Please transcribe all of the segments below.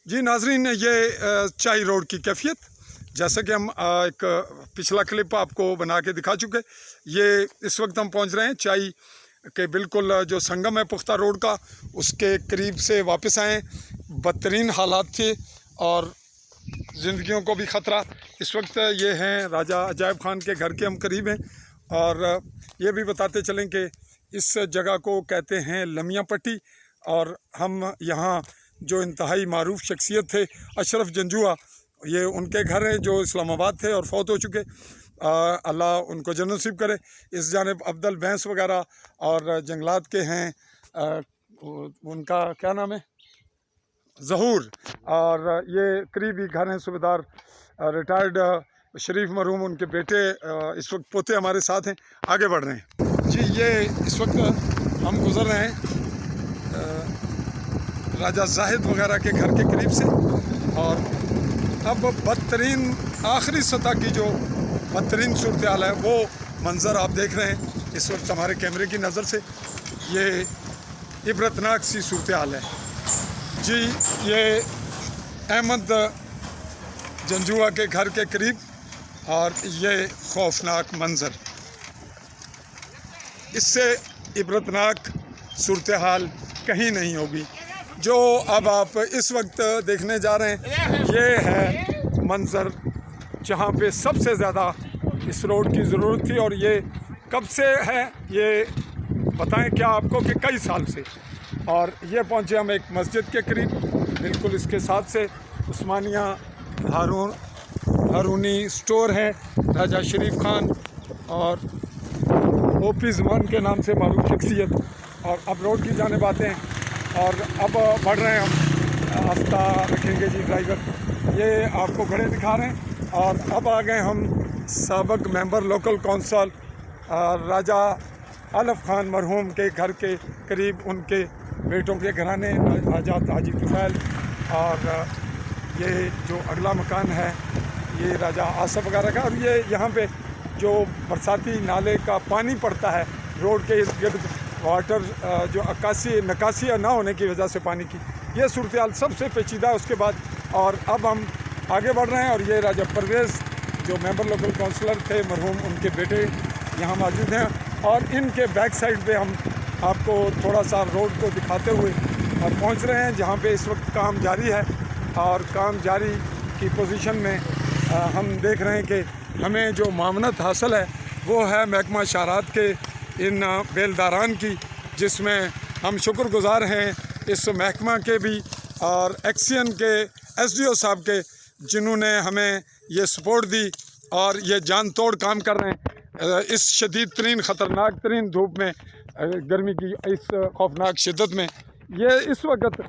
जी नाजरीन, ये चाई रोड की कैफियत, जैसा कि हम एक पिछला क्लिप आपको बना के दिखा चुके। ये इस वक्त हम पहुंच रहे हैं चाई के बिल्कुल जो संगम है पुख्ता रोड का, उसके करीब से वापस आए। बदतरीन हालात थे और ज़िंदगियों को भी ख़तरा। इस वक्त ये हैं राजा अजायब खान के घर के हम करीब हैं और ये भी बताते चलें कि इस जगह को कहते हैं लमिया पट्टी। और हम यहाँ जो इंतहाई मारूफ शख्सियत थे अशरफ जंजुआ, ये उनके घर हैं जो इस्लामाबाद थे और फौत हो चुके। अल्लाह उनको जन्नत नसीब करे। इस जानिब अब्दुल भैंस वगैरह और जंगलात के हैं, उनका क्या नाम है, ज़हूर। और ये करीबी घर हैं सूबेदार रिटायर्ड शरीफ मरहूम, उनके बेटे इस वक्त पोते हमारे साथ हैं। आगे बढ़ रहे हैं जी। ये इस वक्त हम गुज़र रहे हैं राजा जाहिद वगैरह के घर के करीब से और अब बदतरीन आखिरी सतह की जो बदतरीन सूरत हाल है वो मंज़र आप देख रहे हैं इस वक्त हमारे कैमरे की नज़र से। ये इबरतनाक सी सूरत हाल है जी। ये अहमद जंजुआ के घर के करीब और ये खौफनाक मंज़र, इससे इबरतनाक सूरत हाल कहीं नहीं होगी। जो अब आप इस वक्त देखने जा रहे हैं ये है मंज़र जहाँ पे सबसे ज़्यादा इस रोड की ज़रूरत थी। और ये कब से है ये बताएं क्या आपको कि कई साल से। और ये पहुँचे हम एक मस्जिद के करीब, बिल्कुल इसके साथ से उस्मानिया हारूनी स्टोर है, राजा शरीफ खान और ओपी ज़मान के नाम से मारूफ शख्सियत। और अब रोड की जानिब आते हैं और अब बढ़ रहे हैं हम। रास्ता रखेंगे जी ड्राइवर, ये आपको घड़े दिखा रहे हैं। और अब आ गए हम साबिक मेंबर लोकल कौंसल राजा अलफ खान मरहूम के घर के करीब, उनके बेटों के घराने आजाद हाजी तुफैल। और ये जो अगला मकान है ये राजा आसफ वगैरह का। और ये यहाँ पे जो बरसाती नाले का पानी पड़ता है रोड के इर्द गिर्द, वाटर जो नकासी ना होने की वजह से पानी की, ये सूरत हाल सबसे पेचीदा है उसके बाद। और अब हम आगे बढ़ रहे हैं और ये राजा परवेज़ जो मेंबर लोकल काउंसलर थे मरहूम, उनके बेटे यहाँ मौजूद हैं। और इनके बैक साइड पे हम आपको थोड़ा सा रोड को दिखाते हुए और पहुँच रहे हैं जहाँ पे इस वक्त काम जारी है। और काम जारी की पोजीशन में हम देख रहे हैं कि हमें जो मामनत हासिल है वो है महकमा शाहरात के इन बेलदारान की, जिसमें हम शुक्रगुज़ार हैं इस महकमा के भी और एक्सियन के SDO साहब के, जिन्होंने हमें ये सपोर्ट दी और ये जान तोड़ काम कर रहे हैं इस शदीद तरीन ख़तरनाक तरीन धूप में, गर्मी की इस खौफनाक शिद्दत में। ये इस वक्त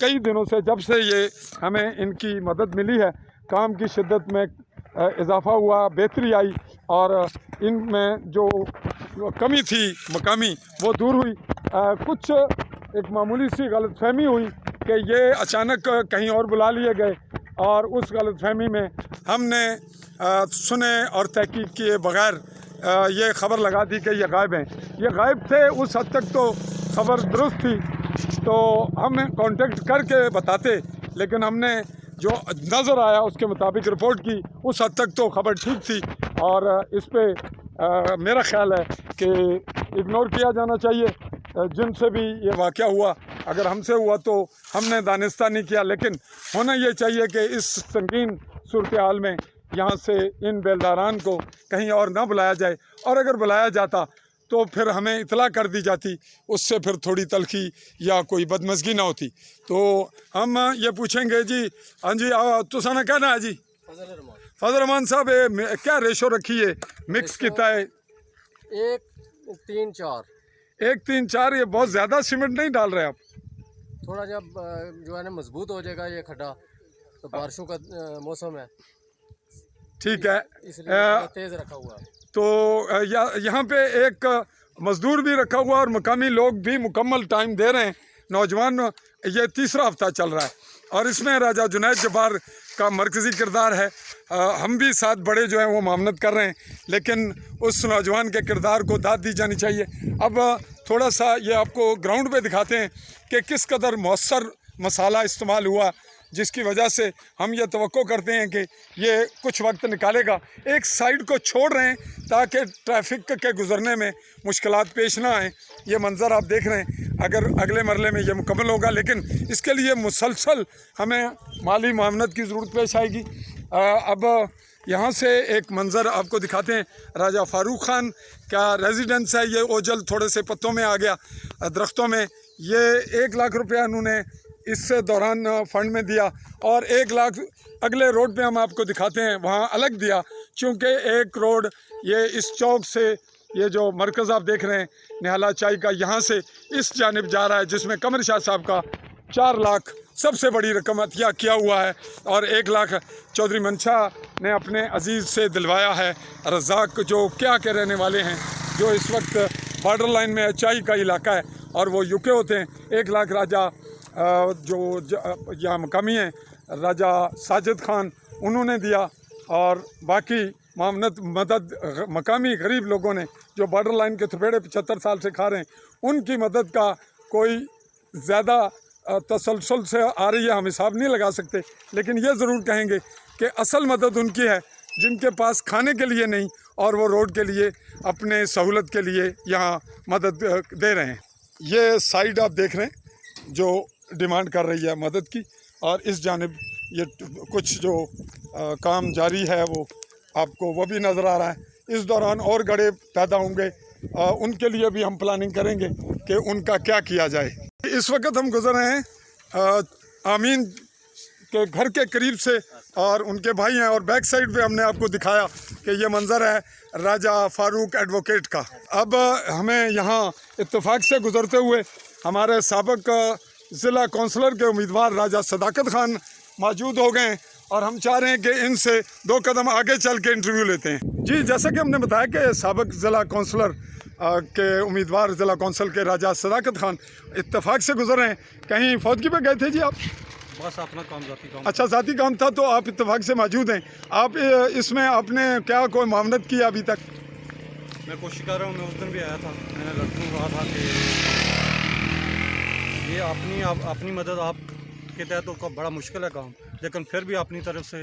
कई दिनों से जब से ये हमें इनकी मदद मिली है, काम की शिद्दत में इजाफ़ा हुआ, बेहतरी आई और इनमें जो कमी थी मकामी वो दूर हुई। कुछ एक मामूली सी गलतफहमी हुई कि ये अचानक कहीं और बुला लिए गए और उस गलतफहमी में हमने सुने और तहकीक किए बगैर ये ख़बर लगा दी कि ये गायब हैं। ये गायब थे, उस हद तक तो ख़बर दुरुस्त थी, तो हम कांटेक्ट करके बताते, लेकिन हमने जो नज़र आया उसके मुताबिक रिपोर्ट की, उस हद तक तो ख़बर ठीक थी। और इस पे मेरा ख़्याल है कि इग्नोर किया जाना चाहिए। जिनसे भी ये वाक़या हुआ, अगर हमसे हुआ तो हमने दानिस्ता नहीं किया, लेकिन होना ये चाहिए कि इस संगीन सूरत हाल में यहाँ से इन बेलदारान को कहीं और ना बुलाया जाए। और अगर बुलाया जाता तो फिर हमें इतला कर दी जाती, उससे फिर थोड़ी तलखी या कोई बदमज़गी ना होती। तो हम ये पूछेंगे जी, हाँ जी तुसाना कहना है जी फजल रहमान साहब, क्या रेशो रखी है मिक्स कितना है? 1-3-4। ये बहुत ज़्यादा सीमेंट नहीं डाल रहे आप? थोड़ा जब जो है ना मजबूत हो जाएगा ये खड्डा, तो बारिशों का मौसम है, ठीक है, इसलिए तेज़ रखा हुआ है। तो यहाँ पे एक मज़दूर भी रखा हुआ और मकामी लोग भी मुकम्मल टाइम दे रहे हैं। नौजवान, ये तीसरा हफ्ता चल रहा है और इसमें राजा जुनैद जब्बार का मरकज़ी किरदार है। हम भी साथ बड़े जो हैं वो मामनत कर रहे हैं, लेकिन उस नौजवान के किरदार को दाद दी जानी चाहिए। अब थोड़ा सा ये आपको ग्राउंड पे दिखाते हैं कि किस कदर मौसर मसाला इस्तेमाल हुआ जिसकी वजह से हम ये तवक्को करते हैं कि ये कुछ वक्त निकालेगा। एक साइड को छोड़ रहे हैं ताकि ट्रैफिक के गुज़रने में मुश्किलात पेश ना आएँ। ये मंज़र आप देख रहे हैं, अगर अगले मरले में ये मुकम्मल होगा, लेकिन इसके लिए मुसलसल हमें माली मामनत की ज़रूरत पेश आएगी। अब यहाँ से एक मंज़र आपको दिखाते हैं। राजा फ़ारूक ख़ान का रेजिडेंस है, ये ओझल थोड़े से पत्तों में आ गया, दरख्तों में। ये 1 लाख रुपया उन्होंने इस दौरान फ़ंड में दिया, और 1 लाख अगले रोड पे हम आपको दिखाते हैं, वहाँ अलग दिया, चूँकि एक रोड ये इस चौक से, ये जो मरकज़ आप देख रहे हैं निहाला चाय का, यहाँ से इस जानिब जा रहा है, जिसमें कमर शाह साहब का 4 लाख सबसे बड़ी रकम अतिया किया हुआ है, और 1 लाख चौधरी मंशा ने अपने अजीज़ से दिलवाया है। रज़ाक जो क्या के रहने वाले हैं, जो इस वक्त बॉर्डर लाइन में चाय का इलाका है और वो यूके होते हैं। 1 लाख राजा जो यहाँ मकामी हैं, राजा साजिद ख़ान, उन्होंने दिया, और बाकी मामनत मदद मकामी गरीब लोगों ने जो बॉर्डर लाइन के थपेड़े 75 साल से खा रहे हैं, उनकी मदद का कोई ज़्यादा तसलसल से आ रही है, हम हिसाब नहीं लगा सकते, लेकिन ये ज़रूर कहेंगे कि असल मदद उनकी है जिनके पास खाने के लिए नहीं, और वो रोड के लिए अपने सहूलत के लिए यहाँ मदद दे रहे हैं। ये साइड आप देख रहे हैं जो डिमांड कर रही है मदद की, और इस जानिब ये कुछ जो काम जारी है वो आपको वो भी नज़र आ रहा है। इस दौरान और गड्ढे पैदा होंगे, उनके लिए भी हम प्लानिंग करेंगे कि उनका क्या किया जाए। इस वक्त हम गुज़र रहे हैं आमीन के घर के करीब से, और उनके भाई हैं, और बैक साइड पे हमने आपको दिखाया कि ये मंज़र है राजा फ़ारूक एडवोकेट का। अब हमें यहाँ इत्तेफाक से गुज़रते हुए हमारे साबिक़ ज़िला कौंसलर के उम्मीदवार राजा सदाकत ख़ान मौजूद हो गए, और हम चाह रहे हैं कि इनसे 2 कदम आगे चल के इंटरव्यू लेते हैं। जी, जैसा कि हमने बताया कि साबिक़ ज़िला कौंसलर के उम्मीदवार ज़िला कौंसल के राजा सदाकत ख़ान इत्तेफाक से गुज़र रहे हैं। कहीं फौजगी पे गए थे जी आप? बस अपना काम, ज़ाती काम। अच्छा, ज़ाती काम था, तो आप इत्तेफाक से मौजूद हैं। आप इसमें आपने क्या कोई मामनत की अभी तक? मैं कोशिश कर रहा हूँ, मैं उस दिन भी आया था, मैंने लड़कों को कहा था कि ये अपनी मदद आपके तहत तो बड़ा मुश्किल है काम, लेकिन फिर भी अपनी तरफ से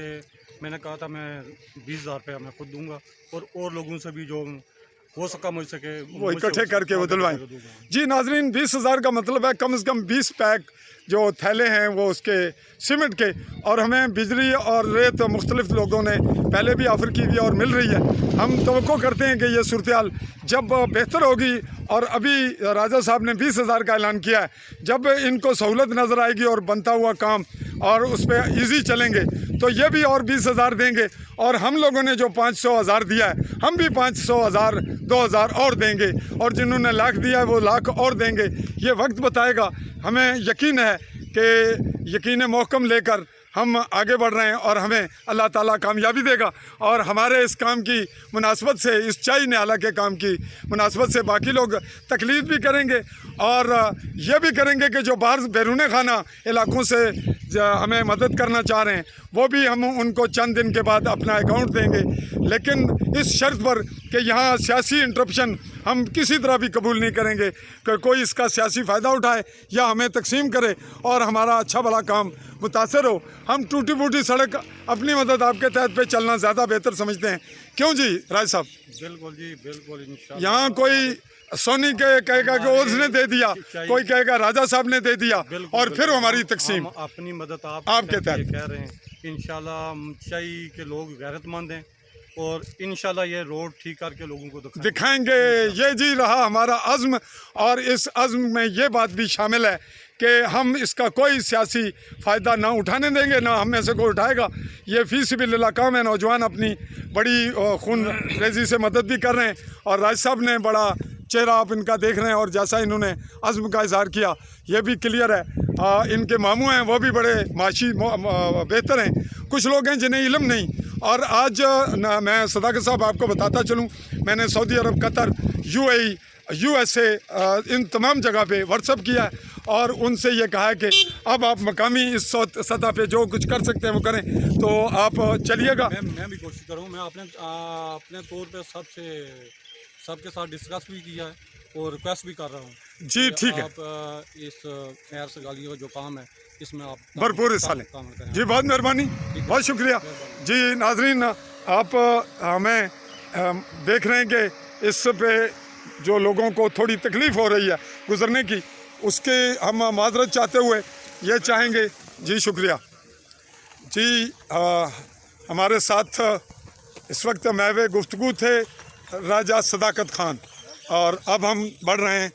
मैंने कहा था मैं 20,000 रुपया मैं खुद दूंगा, और लोगों से भी जो हो सका मुझ सके वो इकट्ठे करके वो दिलवाएं। जी नाजरीन, 20,000 का मतलब है कम से कम 20 पैक जो थैले हैं वो उसके सीमेंट के, और हमें बिजली और रेत मुख्तलिफ लोगों ने पहले भी ऑफ़र की हुई और मिल रही है। हम तवक्को करते हैं कि ये सूरत हाल जब बेहतर होगी, और अभी राजा साहब ने 20,000 का ऐलान किया है, जब इनको सहूलत नज़र आएगी और बनता हुआ काम और उस पर ईजी चलेंगे, तो ये भी और 20,000 देंगे, और हम लोगों ने जो 500,000 दिया है, हम भी 500,000 2,000 और देंगे, और जिन्होंने लाख दिया है वो लाख और देंगे। ये वक्त बताएगा। हमें यकीन है कि यकीन मोहकम लेकर हम आगे बढ़ रहे हैं, और हमें अल्लाह ताला कामयाबी देगा, और हमारे इस काम की मुनासबत से, इस चाय निहाला के काम की मुनासबत से बाकी लोग तकलीफ भी करेंगे, और ये भी करेंगे कि जो बाहर बैरून खाना इलाकों से हमें मदद करना चाह रहे हैं, वो भी हम उनको चंद दिन के बाद अपना अकाउंट देंगे, लेकिन इस शर्त पर कि यहाँ सियासी इंटरप्शन हम किसी तरह भी कबूल नहीं करेंगे कि कोई इसका सियासी फ़ायदा उठाए या हमें तकसीम करे और हमारा अच्छा भला काम मुतासर हो। हम टूटी फूटी सड़क अपनी मदद आपके तहत पे चलना ज़्यादा बेहतर समझते हैं। क्यों जी राज साहब? बिल्कुल जी, बिल्कुल। इंशाअल्लाह यहाँ कोई सोनी के कहेगा कि उसने दे दिया, कोई कहेगा राजा साहब ने दे दिया, और फिर हमारी तकसीम अपनी मदद आपके तहत कह रहे हैं। इंशाल्लाह चाय के लोग गैरतमंद हैं, और इंशाल्लाह ये रोड ठीक करके लोगों को दिखाएंगे। ये जी रहा हमारा अज़्म, और इस अज़्म में ये बात भी शामिल है कि हम इसका कोई सियासी फ़ायदा ना उठाने देंगे, ना हम में से कोई उठाएगा। ये फ़ी सबिलिल्लाह काम है, नौजवान अपनी बड़ी खून रेजी से मदद भी कर रहे हैं, और राज साहब ने बड़ा चेहरा आप इनका देख रहे हैं, और जैसा इन्होंने अज़्म का इज़हार किया ये भी क्लियर है। इनके मामू हैं वो भी बड़े माशी बेहतर हैं। कुछ लोग हैं जिन्हें इल्म नहीं, और आज मैं सदाकत साहब आपको बताता चलूँ, मैंने सऊदी अरब, कतर, UAE, USA इन तमाम जगह पे व्हाट्सअप किया है, और उनसे ये कहा है कि अब आप मकामी इस सतह पे जो कुछ कर सकते हैं वो करें, तो आप चलिएगा। मैं भी कोशिश करूँ। मैं अपने तौर पे सबके साथ डिस्कस भी किया है और रिक्वेस्ट भी कर रहा हूँ जी ठीक है, आप इस खैर सगाली का जो काम है इसमें आप भरपूर हिस्सा लें। काम करें। जी बहुत मेहरबानी, बहुत शुक्रिया जी। नाजरीन, आप हमें देख रहे हैं कि इस पे जो लोगों को थोड़ी तकलीफ़ हो रही है गुज़रने की, उसके हम माजरत चाहते हुए ये चाहेंगे। जी शुक्रिया जी। हमारे साथ इस वक्त महवे गुफ्तगू थे राजा सदाकत ख़ान, और अब हम बढ़ रहे हैं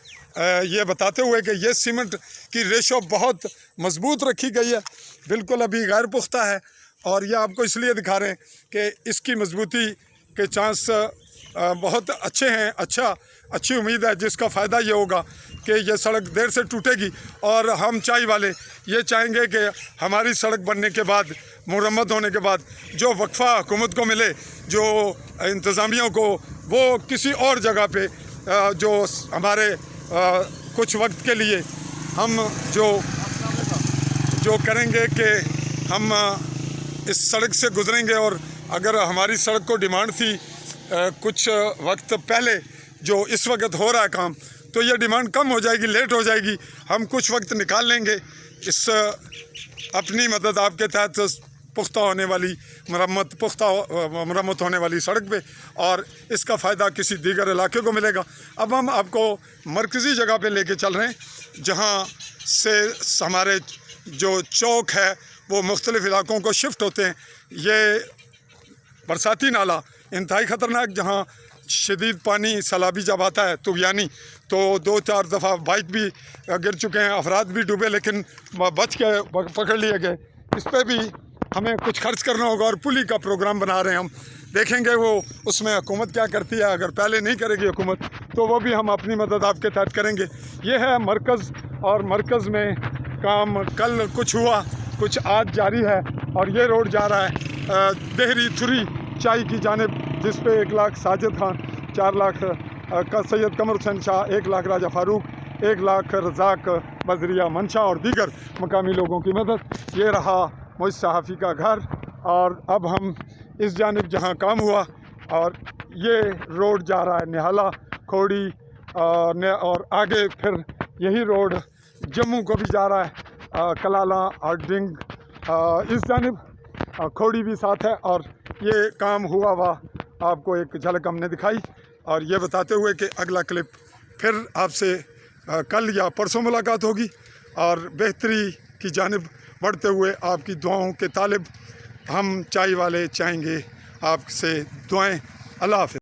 ये बताते हुए कि ये सीमेंट की रेशो बहुत मज़बूत रखी गई है, बिल्कुल अभी गैर पुख्ता है, और ये आपको इसलिए दिखा रहे हैं कि इसकी मजबूती के चांस बहुत अच्छे हैं। अच्छी उम्मीद है, जिसका फ़ायदा ये होगा कि ये सड़क देर से टूटेगी, और हम चाय वाले ये चाहेंगे कि हमारी सड़क बनने के बाद, मुरम्मत होने के बाद, जो वक्फा हुकूमत को मिले, जो इंतज़ामिया को, वो किसी और जगह पे जो हमारे कुछ वक्त के लिए हम जो करेंगे कि हम इस सड़क से गुज़रेंगे, और अगर हमारी सड़क को डिमांड थी कुछ वक्त पहले जो इस वक्त हो रहा है काम, तो ये डिमांड कम हो जाएगी, लेट हो जाएगी। हम कुछ वक्त निकाल लेंगे इस अपनी मदद आपके तहत पुख्ता होने वाली मरम्मत होने वाली सड़क पे, और इसका फ़ायदा किसी दीगर इलाके को मिलेगा। अब हम आपको मरकज़ी जगह पे लेके चल रहे हैं, जहाँ से हमारे जो चौक है वो मुख्तलिफ़ इलाकों को शिफ्ट होते हैं। ये बरसाती नाला इंतहाई ख़तरनाक, जहाँ शदीद पानी सैलाबी जब आता है तुगयानी, तो 2-4 दफ़ा बाइक भी गिर चुके हैं, अफराद भी डूबे, लेकिन बच के पकड़ लिए गए। इस पर भी हमें कुछ खर्च करना होगा, और पुली का प्रोग्राम बना रहे हैं हम। देखेंगे वो उसमें हुकूमत क्या करती है। अगर पहले नहीं करेगी हुकूमत, तो वो भी हम अपनी मदद आपके तहत करेंगे। ये है मरकज़, और मरकज़ में काम कल कुछ हुआ, कुछ आज जारी है, और ये रोड जा रहा है देहरी थुरी चाय की जानिब, जिस पे 1 लाख साजिद खान, 4 लाख का सैयद कमर हुसैन शाह, 1 लाख राजा फारूक, 1 लाख रज़ाक बजरिया मंशा और दीगर मकामी लोगों की मदद। ये रहा मुझ सहाफ़ी का घर, और अब हम इस जानिब जहाँ काम हुआ, और ये रोड जा रहा है निहाला खोड़ी, और आगे फिर यही रोड जम्मू को भी जा रहा है, कलाला और डिंग, इस जानिब खोड़ी भी साथ है। और ये काम हुआ हुआ आपको एक झलक हमने दिखाई, और ये बताते हुए कि अगला क्लिप फिर आपसे कल या परसों मुलाकात होगी, और बेहतरी की जानिब बढ़ते हुए आपकी दुआओं के तालिब हम चाय वाले चाहेंगे आपसे दुआएं। अल्लाह हाफ़िज़।